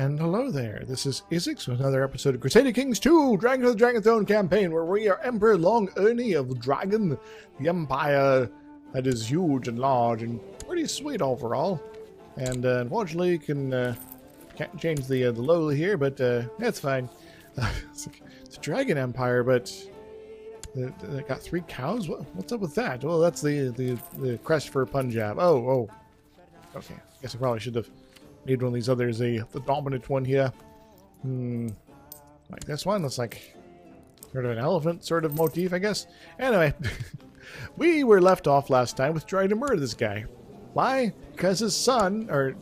And hello there, this is DrIzixs with another episode of Crusader Kings 2, Dragon of the Dragon Throne campaign, where we are Emperor Long Ernie of Dragon, the empire that is huge and large and pretty sweet overall. And unfortunately, can't change the logo here, but that's fine. It's a dragon empire, but they got 3 cows? What's up with that? Well, that's the crest for Punjab. Oh. Okay, guess I probably should have made one of these others the dominant one here. Like this one. Looks like sort of an elephant sort of motif, I guess. Anyway, we were left off last time with trying to murder this guy. Why? Because his son, or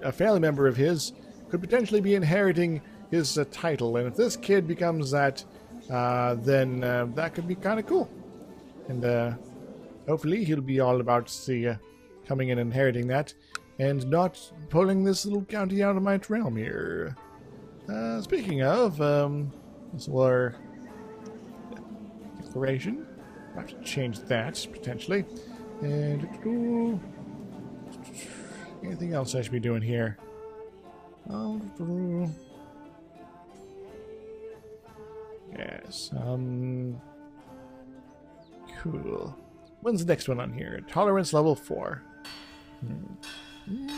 a family member of his, could potentially be inheriting his title. And if this kid becomes that, then that could be kind of cool. And hopefully he'll be all about coming and inheriting that. And not pulling this little county out of my realm here. Speaking of, this is our declaration. I have to change that, potentially. And anything else I should be doing here? Yes, cool. When's the next one on here? Tolerance level 4.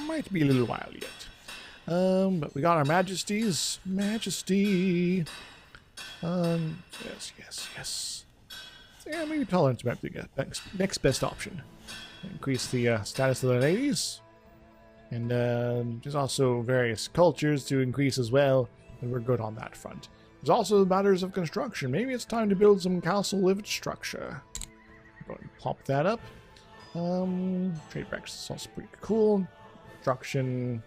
Might be a little while yet. But we got our majesties. Majesty. Yes. Yeah, maybe tolerance might be the next best option. Increase the status of the ladies. And there's also various cultures to increase as well. And we're good on that front. There's also matters of construction. Maybe it's time to build some castle infrastructure. Go ahead and pop that up. Trade practice is also pretty cool. Construction.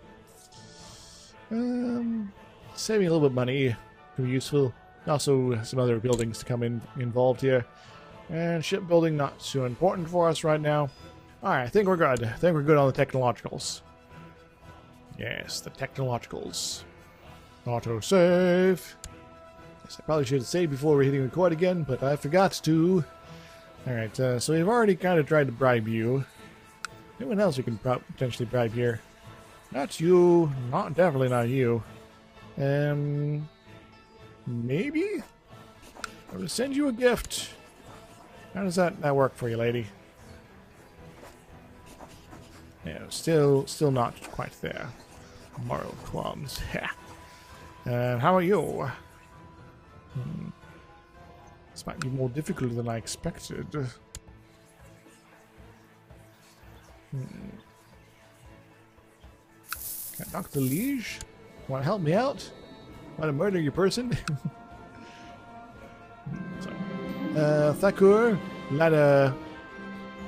Saving a little bit of money could be useful. Also, some other buildings to come involved here. And shipbuilding, not so important for us right now. Alright, I think we're good. I think we're good on the technologicals. Yes, the technologicals. Auto-save. Yes, I probably should have saved before we're hitting record again, but I forgot to. Alright, so we've already kind of tried to bribe you. Anyone else we can potentially bribe here? Not you. Definitely not you. Maybe? I will send you a gift. How does that work for you, lady? Yeah, still not quite there. Moral qualms. How are you? This might be more difficult than I expected. Dr. Liege? Want to help me out? Want to murder your person? Thakur Lada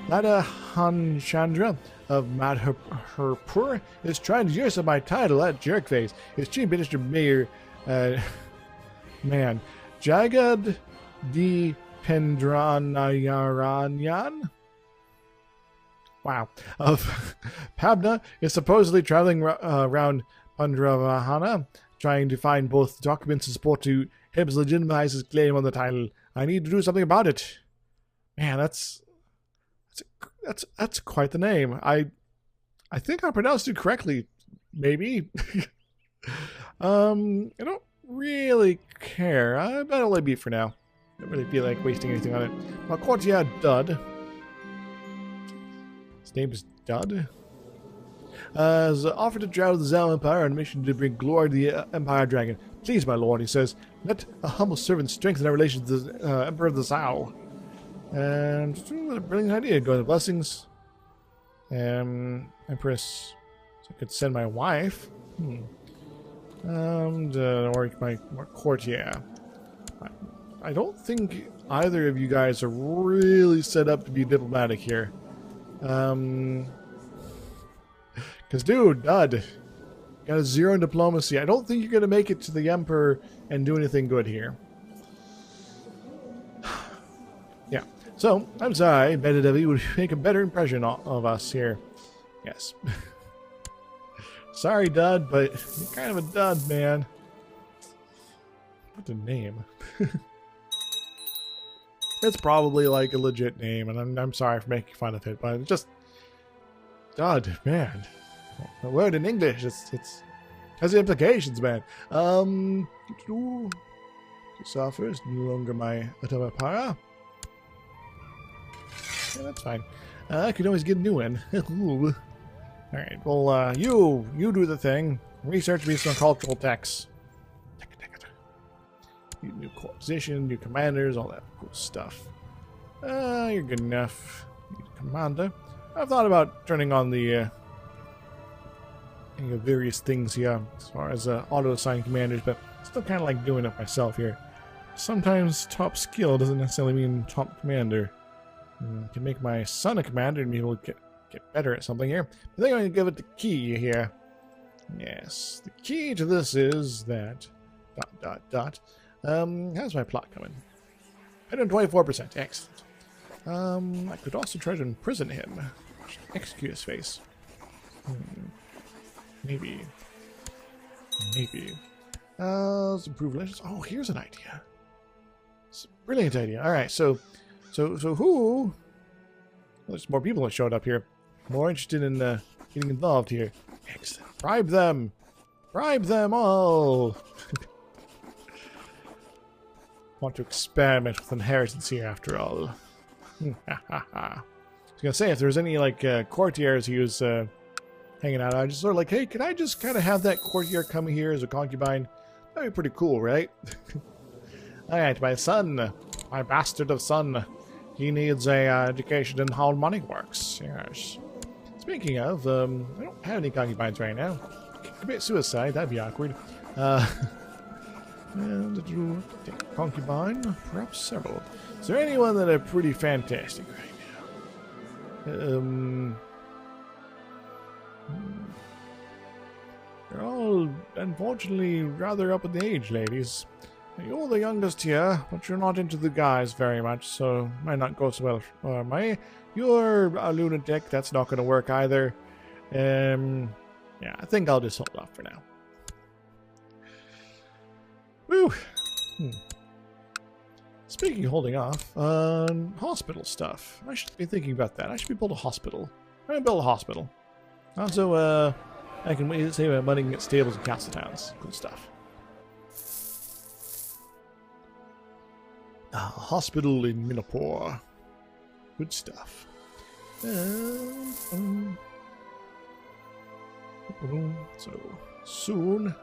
Hanchandra of Madhurpur is trying to usurp my title at jerkface. His chief minister mayor, Jagad D. Pendranayaranyan? Wow. Of Pabna is supposedly traveling around Pandravahana, trying to find both documents and support to help legitimize his claim on the title. I need to do something about it. Man, that's quite the name. I think I pronounced it correctly. Maybe. I don't really care. I better let it be for now. I don't really feel like wasting anything on it. My courtier Dud. His name is Dud. Has offered to travel to the Zhao Empire on a mission to bring glory to the Empire Dragon. Please, my lord, he says, let a humble servant strengthen our relations to the Emperor of the Zhao. And what a brilliant idea. Go to the blessings. Empress. So I could send my wife. Or my courtier. I don't think either of you guys are really set up to be diplomatic here. Because, dude, Dud, got a 0 in diplomacy. I don't think you're going to make it to the Emperor and do anything good here. Yeah. So, I'm sorry, Benedevi would make a better impression of us here. Yes. Sorry, Dud, but you're kind of a dud, man. What's a name? It's probably like a legit name, and I'm sorry for making fun of it, but it's just Dud, man. A word in English, it's Has implications, man. Suffers no longer my Atamapara. Yeah, that's fine. I could always get a new one. Alright, well, you do the thing. Research me some cultural texts. New core position, new commanders, all that cool stuff. You're good enough. Need a commander. I've thought about turning on the various things here as far as auto-assign commanders, but still kind of like doing it myself here. Sometimes top skill doesn't necessarily mean top commander. I can make my son a commander and be able to get better at something here. I think I'm going to give it the key here. Yes, the key to this is that... ... how's my plot coming? 124%. Excellent. I could also try to imprison him. Execute his face. Maybe. Let's improve relations. Oh, here's an idea. It's a brilliant idea. Alright, so who... Well, there's more people that showed up here. More interested in getting involved here. Excellent. Bribe them! Bribe them all! Want to experiment with inheritance here, after all. I was gonna say, if there's any, like, courtiers he was hanging out, I just sort of like, hey, can I just kind of have that courtier come here as a concubine? That'd be pretty cool, right? Alright, my son, my bastard of son, he needs a education in how money works. Yes. Speaking of, I don't have any concubines right now. Commit suicide, that'd be awkward. And take a concubine, perhaps several. Is there anyone that are pretty fantastic right now? They're all, unfortunately, rather up in the age, ladies. You're the youngest here, but you're not into the guys very much, so might not go so well. You're a lunatic, that's not going to work either. Yeah, I think I'll just hold off for now. Woo! Speaking of holding off, hospital stuff. I should be thinking about that. I should be build a hospital. I'm going to build a hospital. Also, I can save my money and get stables and castle towns. Cool stuff. A hospital in Minapore. Good stuff. So, soon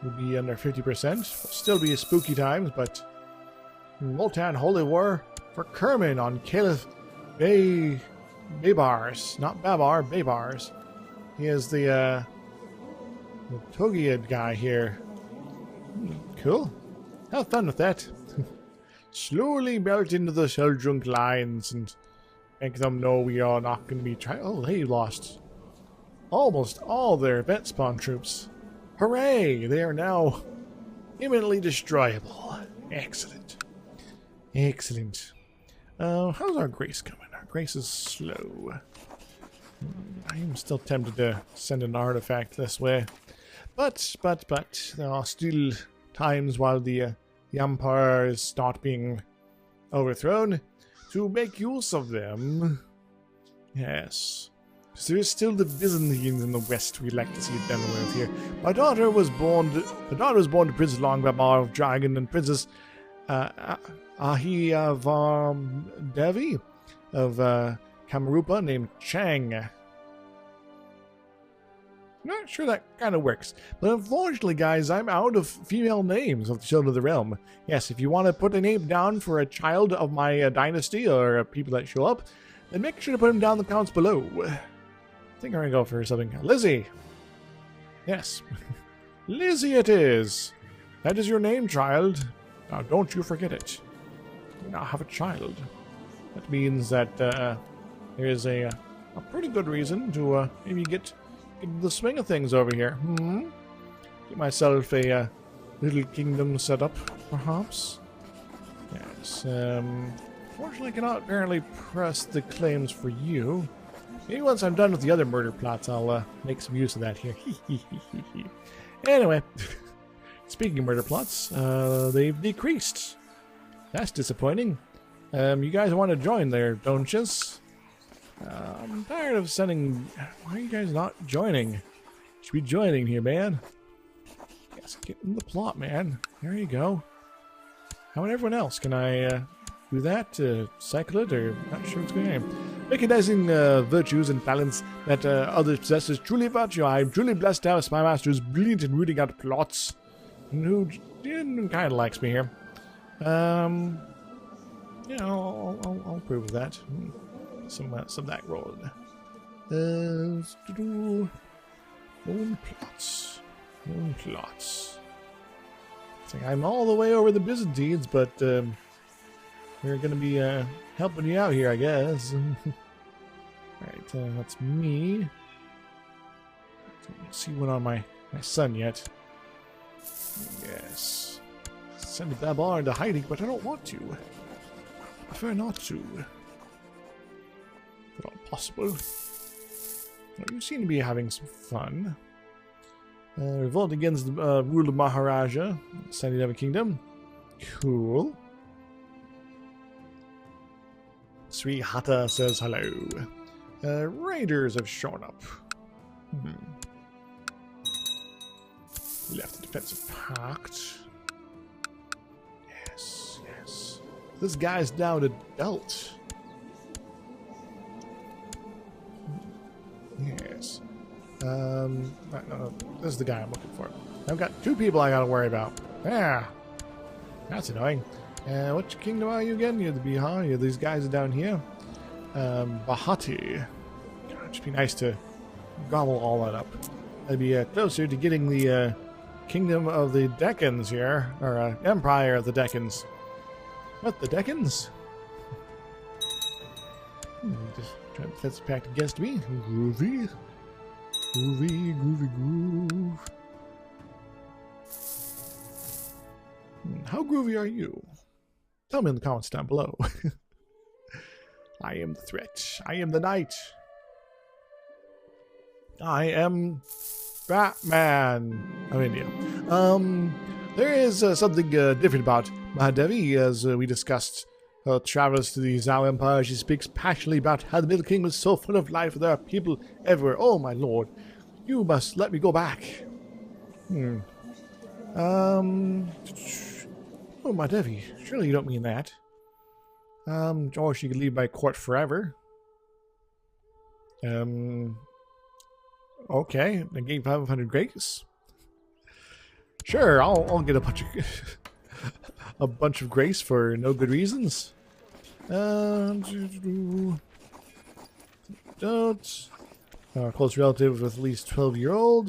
we'll be under 50%. Will still be spooky times, but Moltan Holy War for Kerman on Caliph Baybars. Not Babar, Baybars. He is the Togiad guy here. Cool. Have fun with that. Slowly melt into the Seljunk lines and make them know we are not going to be trying. Oh, they lost almost all their event spawn troops. Hooray! They are now imminently destroyable. Excellent. Excellent. How's our grace coming? Our grace is slow. I am still tempted to send an artifact this way. But, there are still times while the Empire is not being overthrown to make use of them. Yes. So there is still the Byzantines in the west we'd like to see it done with here. My daughter was born to Prince Longbabar of Dragon and Princess Devi of Kamarupa named Chang. Not sure that kind of works. But unfortunately, guys, I'm out of female names of the Children of the Realm. Yes, if you want to put a name down for a child of my dynasty or people that show up, then make sure to put them down in the comments below. I think I'm going to go for something. Lizzie! Yes. Lizzie it is! That is your name, child. Now, don't you forget it. You now have a child. That means that there is a pretty good reason to maybe get the swing of things over here. Get myself a little kingdom set up, perhaps. Yes. Fortunately, I cannot apparently press the claims for you. Maybe once I'm done with the other murder plots, I'll make some use of that here. Anyway, speaking of murder plots, they've decreased. That's disappointing. You guys want to join there, don't you? I'm tired of sending... Why are you guys not joining? You should be joining here, man. Yes, get in the plot, man. There you go. How about everyone else? Can I do that? Cycle it? Or not sure what's going on. Recognizing virtues and talents that others possess is truly a virtue. I am truly blessed to have a spy master who's brilliant in rooting out plots. And who kind of likes me here. Yeah, I'll approve of that. Some that rolled. Own plots. Own plots. It's like I'm all the way over the Byzantines, but we're gonna be helping you out here, I guess. Alright, that's me. Don't see one on my son yet. Yes. Send the Babylon into hiding, but I don't want to. I prefer not to. But all possible. Well, you seem to be having some fun. Revolt against the rule of Maharaja, Sandinava Kingdom. Cool. Sri Hatta says hello. Raiders have shown up. Left the defensive pact. Yes, yes. This guy's down adult. Yes. No, this is the guy I'm looking for. I've got two people I gotta worry about. Yeah. That's annoying. Which kingdom are you again? You're the Bihar. You're these guys down here. Bahati. God, it'd just be nice to gobble all that up. I'd be closer to getting the kingdom of the Decans here. Or empire of the Decans. What, the Decans? Just trying to defensive pact against me. Groovy. Groovy, groovy, groove. How groovy are you? Tell me in the comments down below. I am the threat. I am the knight. I am Batman of India. There is something different about Mahadevi, as we discussed. Travels to the Zhao Empire. She speaks passionately about how the Middle Kingdom is so full of life. There are people everywhere. Oh my lord. You must let me go back. Oh, Mahadevi. Surely you don't mean that. Or she could leave my court forever. Okay. I gained 500 grace. Sure, I'll get a bunch of a bunch of grace for no good reasons. Don't. Close relative with at least 12-year-old.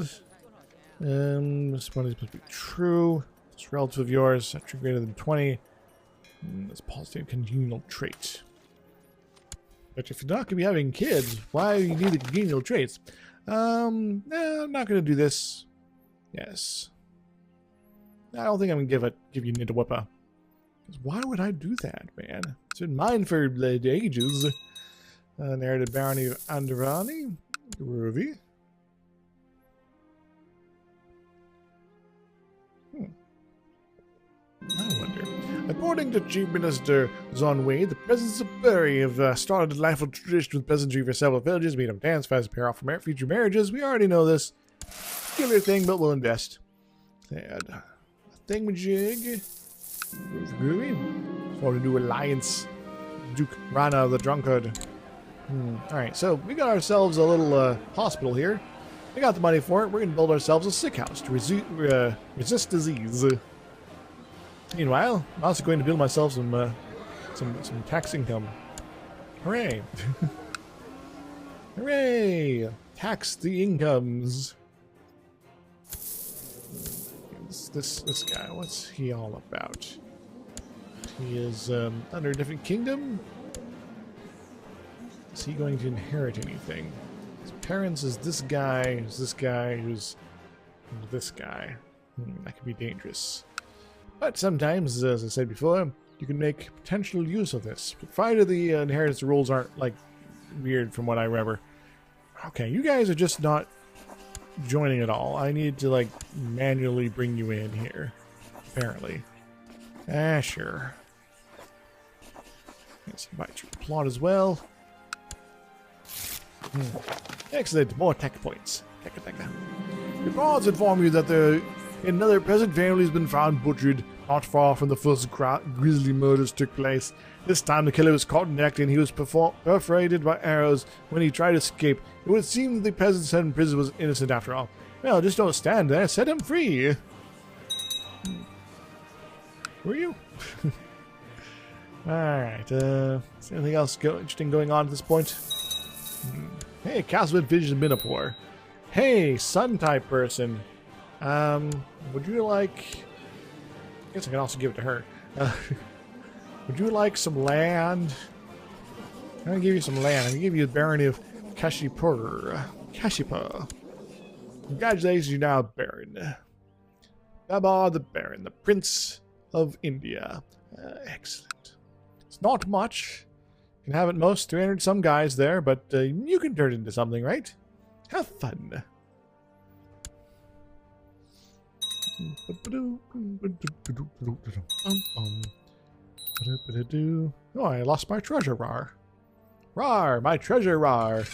This one is supposed to be true. This relative of yours, actually greater than 20. That's positive congenial trait. But if you're not going to be having kids, why do you need the congenial traits? I'm not going to do this. Yes. I don't think I'm going to give you Nidawippa. Why would I do that, man? It's been mine for the ages. Narrated Barony of Andrani. Groovy. I wonder. According to Chief Minister Zonwei, the presence of Berry have started a delightful tradition with peasantry for several villages. Meet them dance fast, pair off for future marriages. We already know this. Killer thing, but we'll invest. And thingamajig. Groovy. For a new alliance. Duke Rana the Drunkard. Alright, so we got ourselves a little hospital here. We got the money for it. We're going to build ourselves a sick house to resist disease. Meanwhile, I'm also going to build myself some tax income. Hooray! Hooray! Tax the incomes. This guy, what's he all about? He is under a different kingdom. Is he going to inherit anything? His parents is this guy, who's this guy, who's this guy. That could be dangerous. But sometimes, as I said before, you can make potential use of this. Provided the inheritance rules aren't, like, weird from what I remember. Okay, you guys are just not joining at all. I need to, like, manually bring you in here. Apparently. Sure. Let's invite you to plot as well. Excellent, more tech points. Reports inform you that the Another peasant family has been found butchered not far from the first grisly murders took place. This time the killer was caught in the act and he was perforated by arrows when he tried to escape. It would seem that the peasant set in prison was innocent after all. Well, just don't stand there. Set him free. Were you? Alright, is there anything else interesting going on at this point? Hey, Castlevin Vision Minapore. Hey, sun-type person. Would you like... I guess I can also give it to her. Would you like some land? I'm gonna give you some land. I'm gonna give you the barony of Kashipur. Kashipa. Congratulations, you're now Baron. Baba the Baron, the Prince of India. Excellent. It's not much. You can have at most 300 some guys there, but you can turn it into something, right? Have fun. Oh, I lost my treasure, rar. Rar, my treasure, rar.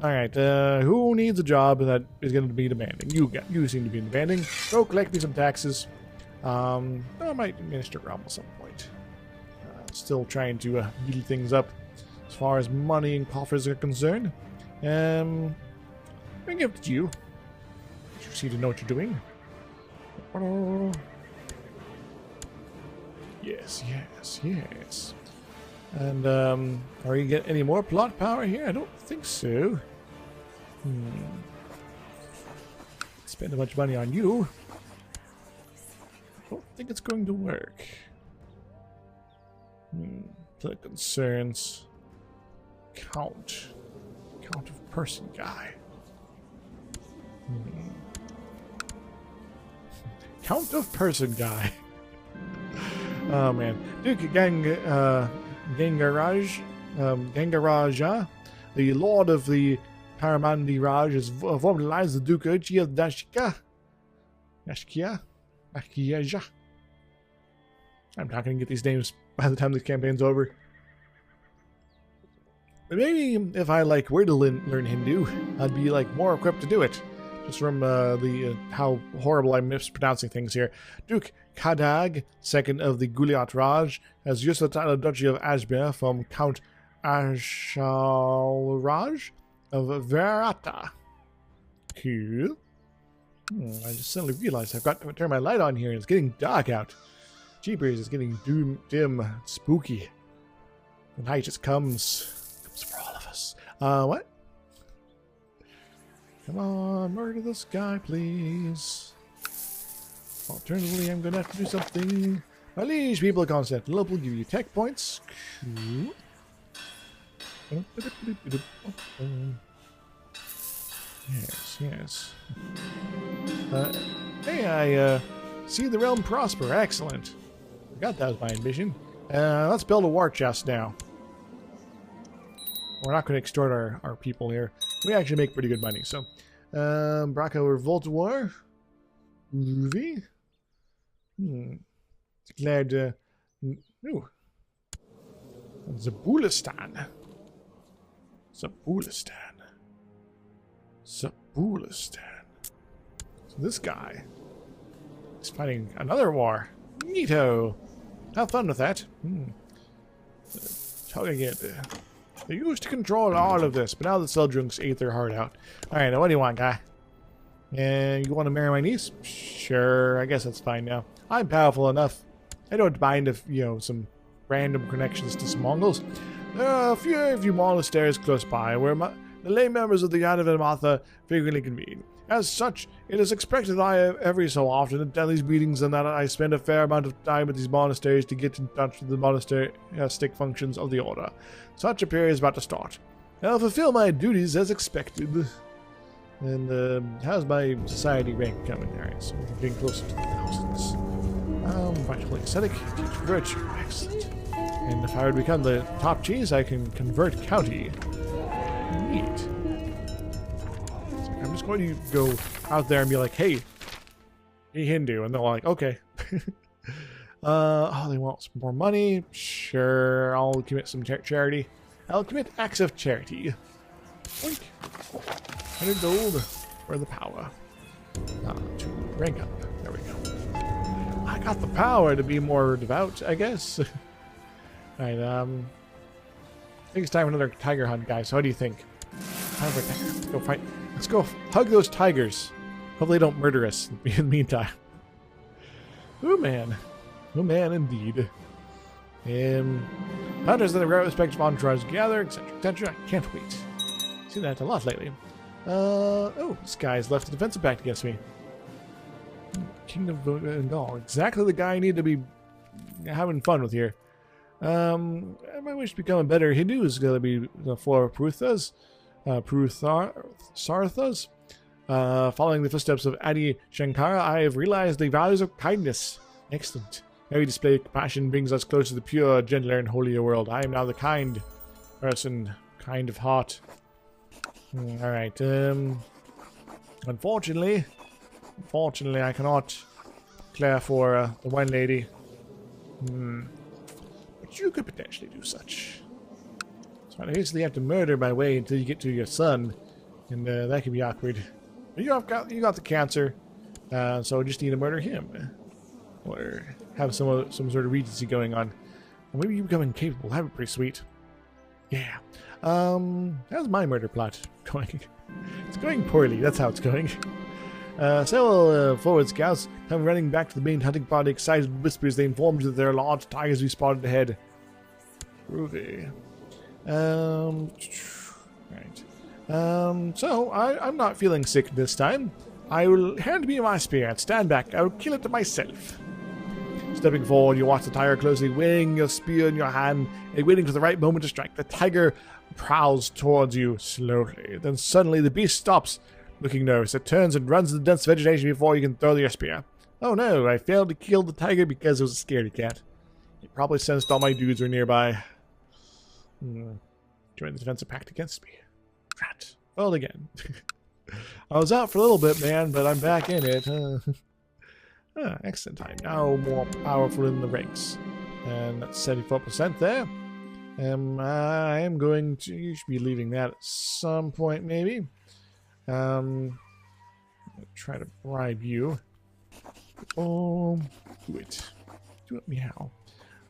Alright, who needs a job that is going to be demanding? You seem to be demanding. Go collect me some taxes. I might administer Grom at some point. Still trying to build things up as far as money and coffers are concerned. I'm going to give it to you. You seem to know what you're doing. Yes, yes, yes. And, are you getting any more plot power here? I don't think so. Spend a bunch of money on you. I don't think it's going to work. The concerns. Count of person guy. Count of person guy. Oh man. Duke Gangaraja, the Lord of the Paramandi Raj, has formalized the Dukechi of Dashkia. I'm not going to get these names by the time this campaign's over. But maybe if I were to learn Hindu, I'd be more equipped to do it. Just from how horrible I'm mispronouncing things here. Duke Kadag, second of the Guliat Raj, has used the title of Duchy of Ajmer from Count Ashalraj of Verata. Cool. I just suddenly realized I've got to turn my light on here and it's getting dark out. Jeepers, it's getting dim, spooky. The night just comes for all of us. What? Come on, murder this guy, please. Alternatively, I'm gonna have to do something. My liege people of Constantinople will give you tech points. Cool. Yes, yes. Hey, I see the realm prosper. Excellent. Forgot that was my ambition. Let's build a war chest now. We're not going to extort our people here. We actually make pretty good money, so. Braco Revolt War. Ruby. Declared, ooh. Zabulistan. So this guy is fighting another war. Neato. Have fun with that. How do I get They used to control all of this, but now the Seldrunks ate their heart out. Alright, now what do you want, guy? And you want to marry my niece? Sure, I guess that's fine now. I'm powerful enough. I don't mind if, some random connections to some Mongols. There are a few monasteries close by where the lay members of the Yadav Matha frequently convene. As such, it is expected that I every so often attend these meetings and that I spend a fair amount of time at these monasteries to get in touch with the monastic functions of the order. Such a period is about to start. I'll fulfill my duties as expected. And how's my society rank coming? Alright, so we're getting closer to the thousands. Practically ascetic, teach virtue, excellent. And if I would become the top cheese, I can convert county. Neat. I'm just going to go out there and be like, hey Hindu, and they're like, okay. Oh, they want some more money. Sure, I'll commit some charity. I'll commit acts of charity. Oink. 100 gold for the power. To rank up. I got the power to be more devout, I guess. Alright, I think it's time for another tiger hunt, guys. So what do you think? Time for a tiger. Let's go fight. Let's go hug those tigers. Hopefully they don't murder us in the meantime. Oh man. Oh man, indeed. Hunters in the rare respective entourage gather, etc., etc. I can't wait. Seen that a lot lately. Oh, this guy's left a defensive pact against me. King of Bengal. Exactly the guy I need to be having fun with here. I wish to become a better Hindu is going to be the four Pruthas. Sarthas. Following the footsteps of Adi Shankara, I have realized the values of kindness. Excellent. Every display of compassion brings us closer to the pure, gentler, and holier world. I am now the kind person, kind of heart. Alright, unfortunately, I cannot declare for the one lady. But you could potentially do such. So I basically have to murder my way until you get to your son, and that could be awkward. But you got the cancer, so I just need to murder him. Or have some sort of regency going on. Or maybe you become incapable. That'd be pretty sweet. Yeah. How's my murder plot going? It's going poorly. That's how it's going. Several forward scouts come running back to the main hunting party, excited with whispers. They informed you that there are large tigers we spotted ahead. Groovy. Right. So I'm not feeling sick this time. I will hand me my spear and stand back. I will kill it myself. Stepping forward, you watch the tiger closely, weighing your spear in your hand and waiting for the right moment to strike. The tiger prowls towards you slowly. Then suddenly the beast stops, looking nervous. It turns and runs in the dense vegetation before you can throw your spear. Oh no, I failed to kill the tiger because it was a scaredy cat. It probably sensed all my dudes were nearby. Join the defensive pact against me. Rat. Failed again. I was out for a little bit, man, but I'm back in it. Excellent. I'm now more powerful in the ranks. And that's 74% there. I am going to... You should be leaving that at some point, maybe. I'll try to bribe you. Oh, do it. Do it, meow.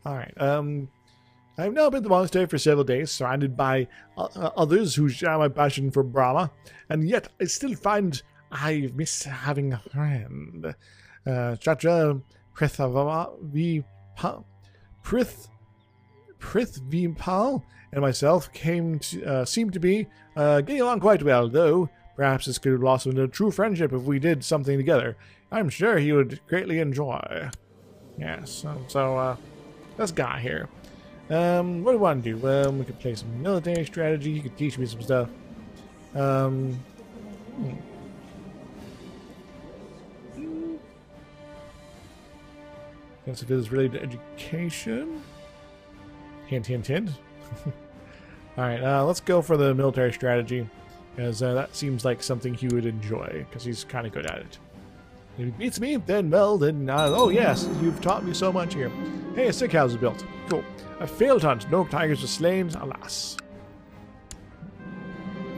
Alright, I've now been at the monastery for several days, surrounded by others who share my passion for Brahma, and yet I still find I miss having a friend. Chatra Prithvipal and myself seem to be getting along quite well, though perhaps this could blossom into a true friendship if we did something together. I'm sure he would greatly enjoy. Yes, so this guy here. What do we want to do? We could play some military strategy. He could teach me some stuff. Guess if it is related to education. Hint, hint, hint. Alright, let's go for the military strategy, because that seems like something he would enjoy, because he's kind of good at it. If he beats me, then, well, then, oh yes, you've taught me so much here. Hey, a sick house is built. Cool. A failed hunt. No tigers were slain, alas.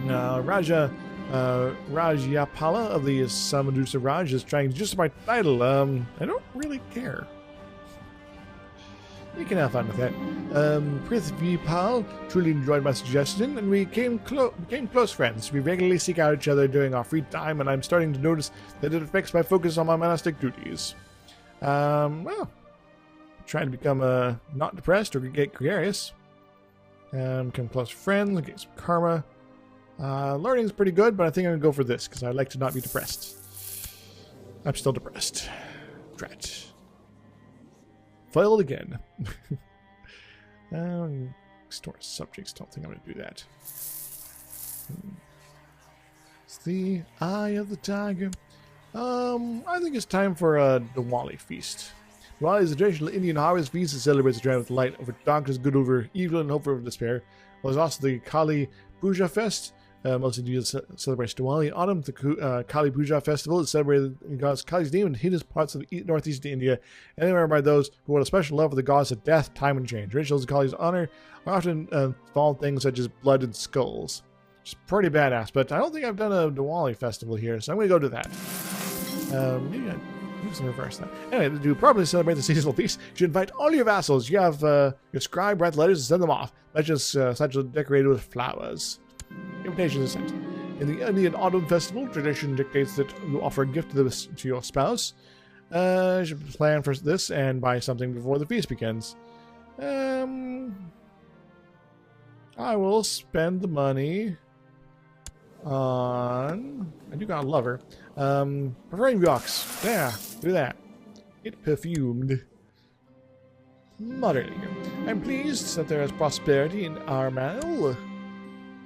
Raja Rajyapala of the Samadusa Raj is trying to justify my title. I don't really care. You can have fun with that. Prithvipal truly enjoyed my suggestion, and we became close friends. We regularly seek out each other during our free time, and I'm starting to notice that it affects my focus on my monastic duties. Well, trying to become not depressed or get gregarious. Become close friends, get some karma. Learning is pretty good, but I think I'm going to go for this, because I like to not be depressed. I'm still depressed. Drat. Failed again. Store subjects. Don't think I'm going to do that. It's the Eye of the Tiger. I think it's time for a Diwali feast. Diwali is a traditional Indian harvest feast that celebrates the triumph of light over darkness, good over evil, and hope over despair. Well, there's also the Kali Puja Fest. Most Indians celebrate Diwali in autumn. The Kali Puja festival is celebrated in goddess Kali's name in hidden parts of northeast India, and remembered by those who hold a special love for the goddess of death, time, and change. Rituals in Kali's honor are often involve things such as blood and skulls. It's pretty badass, but I don't think I've done a Diwali festival here, so I'm going to go to that. Maybe Let's reverse that. Anyway, to properly celebrate the seasonal feast, you should invite all your vassals. You have your scribe write letters and send them off. Legends such as decorated with flowers. Invitations are sent. In the Indian Autumn Festival, tradition dictates that you offer a gift to your spouse. You should plan for this and buy something before the feast begins. I will spend the money on... I do got a lover. Perfume box. Yeah, do that. Get perfumed. Moderately. I'm pleased that there is prosperity in Armel.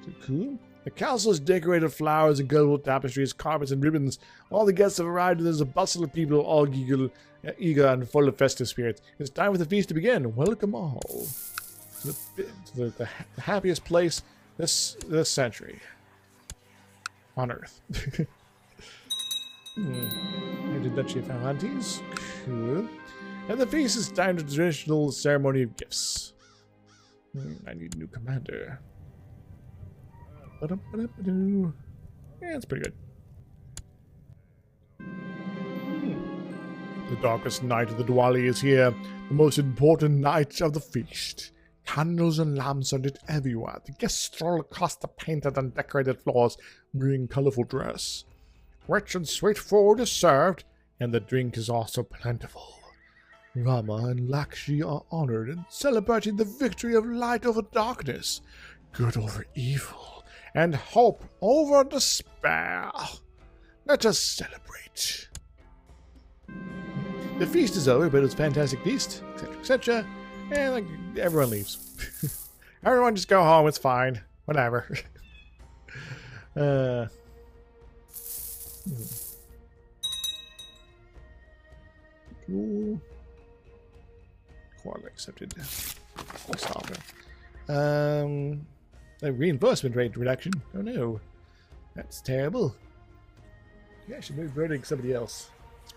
So cool. The castle is decorated with flowers and colorful tapestries, carpets, and ribbons. All the guests have arrived, and there's a bustle of people all eager and full of festive spirits. It's time for the feast to begin. Welcome all to the happiest place this century on Earth. The Duchy of Atlantis. Cool. And the feast is timed to the traditional ceremony of gifts. I need a new commander. Yeah, it's pretty good. The darkest night of the Diwali is here, the most important night of the feast. Candles and lamps are lit everywhere. The guests stroll across the painted and decorated floors, wearing colorful dress. Rich and sweet food is served, and the drink is also plentiful. Rama and Lakshmi are honored in celebrating the victory of light over darkness, good over evil, and hope over despair. Let us celebrate. The feast is over, but it's a fantastic feast, etc., etc., and like everyone leaves. Everyone just go home, it's fine. Whatever. Cool. Quarterly accepted. A reinforcement rate reduction. Oh no. That's terrible. Yeah, I should move voting somebody else.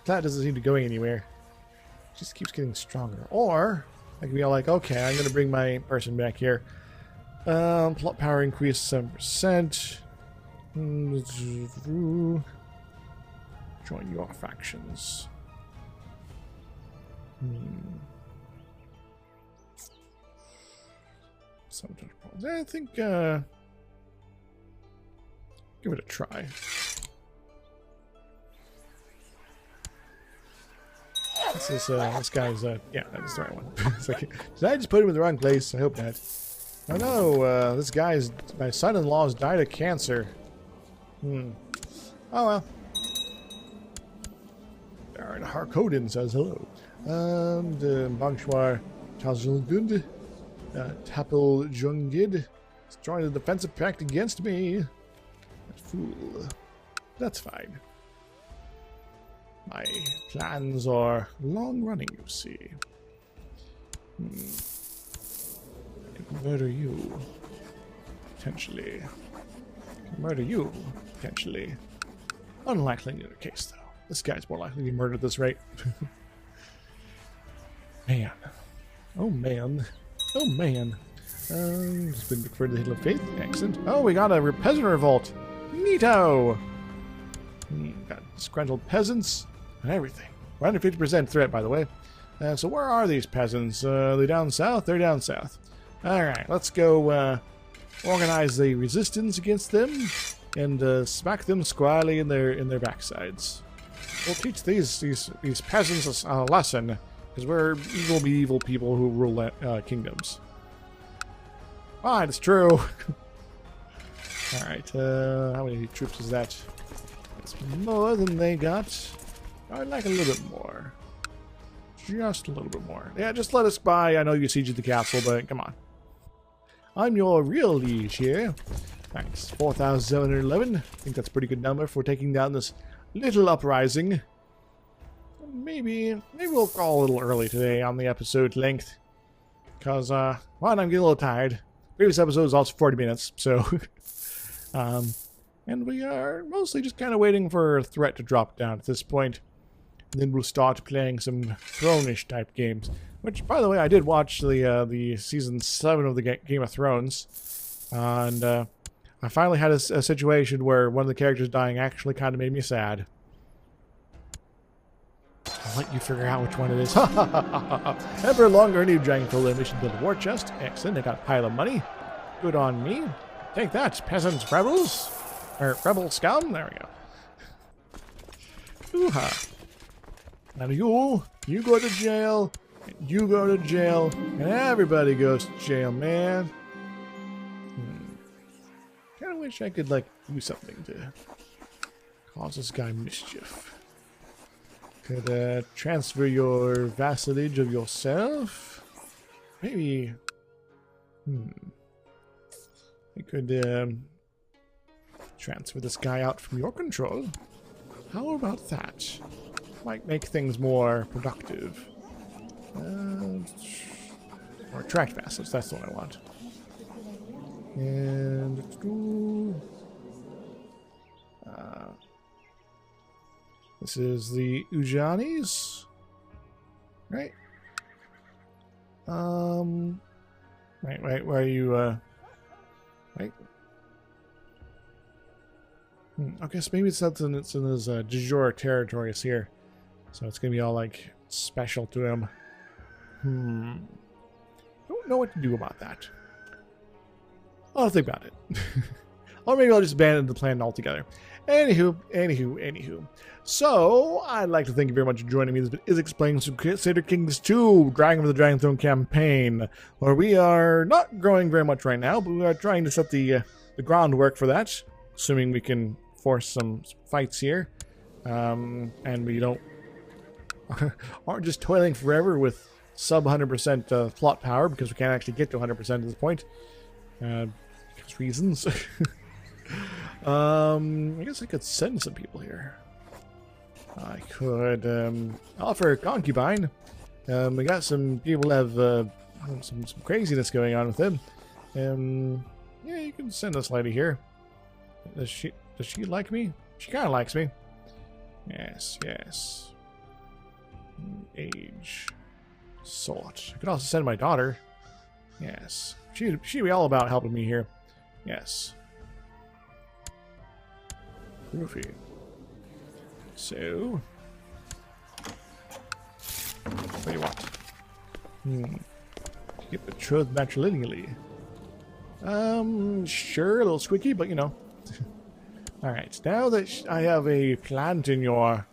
That doesn't seem to go anywhere. It just keeps getting stronger. Or I can be all like, okay, I'm going to bring my person back here. Plot power increase 7%. Join your factions. I think give it a try. This guy's yeah, that's the right one. It's like, did I just put him in the wrong place? I hope not. Oh no, this guy's my son-in-law's died of cancer. Oh well. Baron Harkonnen says hello. Bangshwar Tazulgund, Tapil Jungid has joined the defensive pact against me. That fool. That's fine. My plans are long running, you see. I can murder you. Potentially. I can murder you. Potentially. Unlikely in either case, though. This guy's more likely to be murdered at this rate. Man. Oh, man. Oh, man. Just been referred to the Hill of Faith. Excellent. Oh, we got a peasant revolt. Neato! Got disgruntled peasants and everything. 150% threat, by the way. So where are these peasants? Are they down south? They're down south. Alright, let's go organize the resistance against them and smack them squarely in their backsides. We'll teach these peasants a lesson, because we're evil people who rule kingdoms. Fine, it's true. Alright, how many troops is that? That's more than they got. I'd like a little bit more. Just a little bit more. Yeah, just let us by. I know you sieged the castle, but come on. I'm your real liege here. Thanks. 4,711. I think that's a pretty good number for taking down this little uprising. Maybe we'll call a little early today on the episode length. Because, one, I'm getting a little tired. Previous episode was also 40 minutes, so... and we are mostly just kind of waiting for a threat to drop down at this point. And then we'll start playing some Throne-ish type games. Which, by the way, I did watch the season 7 of the Game of Thrones. And I finally had a situation where one of the characters dying actually kind of made me sad. I'll let you figure out which one it is. Ha ha ha ha ha. Ever longer new dragon full mission build a war chest. Excellent. I got a pile of money. Good on me. Take that, peasants, rebels. Or rebel scum. There we go. Hoo-ha. Now you go to jail. You go to jail. And everybody goes to jail, man. Kind of wish I could, like, do something to cause this guy mischief. Could transfer your vassalage of yourself. Maybe. I could transfer this guy out from your control. How about that? Might make things more productive. Or attract vassals. That's the one I want. And let's do. This is the Ujanis, right? Right. Where are you? Right. I guess maybe it's something that's in his de jure territories here, so it's gonna be all like special to him. Don't know what to do about that. I'll think about it. Or maybe I'll just abandon the plan altogether. Anywho. So, I'd like to thank you very much for joining me. This has been DrIzixs playing some Crusader Kings 2, Dragon of the Dragon Throne campaign, where we are not growing very much right now, but we are trying to set the groundwork for that, assuming we can force some fights here, and we aren't just toiling forever with sub 100% plot power, because we can't actually get to 100% at this point, because reasons. I guess I could send some people here. I could offer a concubine. We got some people have some craziness going on with them. Yeah, you can send this lady here. Does she like me? She kind of likes me. Yes. Age. Sort. I could also send my daughter. Yes. She'd be all about helping me here. Yes. Groovy. So, what do you want? Get betrothed matrilineally. Sure, a little squeaky, but you know. Alright, now that I have a plant in your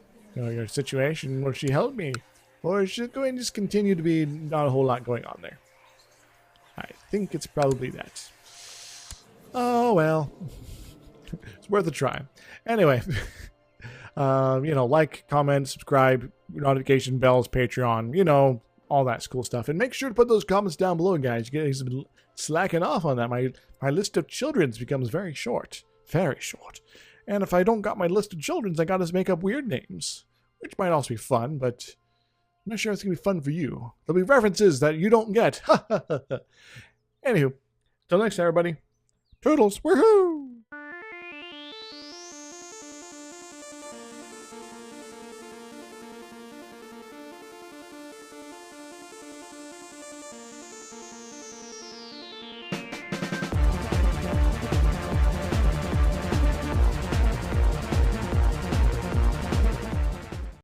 situation, will she help me? Or is she going to just continue to be not a whole lot going on there? I think it's probably that. Oh, well. It's worth a try. Anyway, like, comment, subscribe, notification bells, Patreon, all that cool stuff. And make sure to put those comments down below, guys. You guys have been slacking off on that. My list of children's becomes very short. Very short. And if I don't got my list of children's, I gotta make up weird names. Which might also be fun, but I'm not sure it's gonna be fun for you. There'll be references that you don't get. Anywho, till next time, everybody. Toodles, woohoo!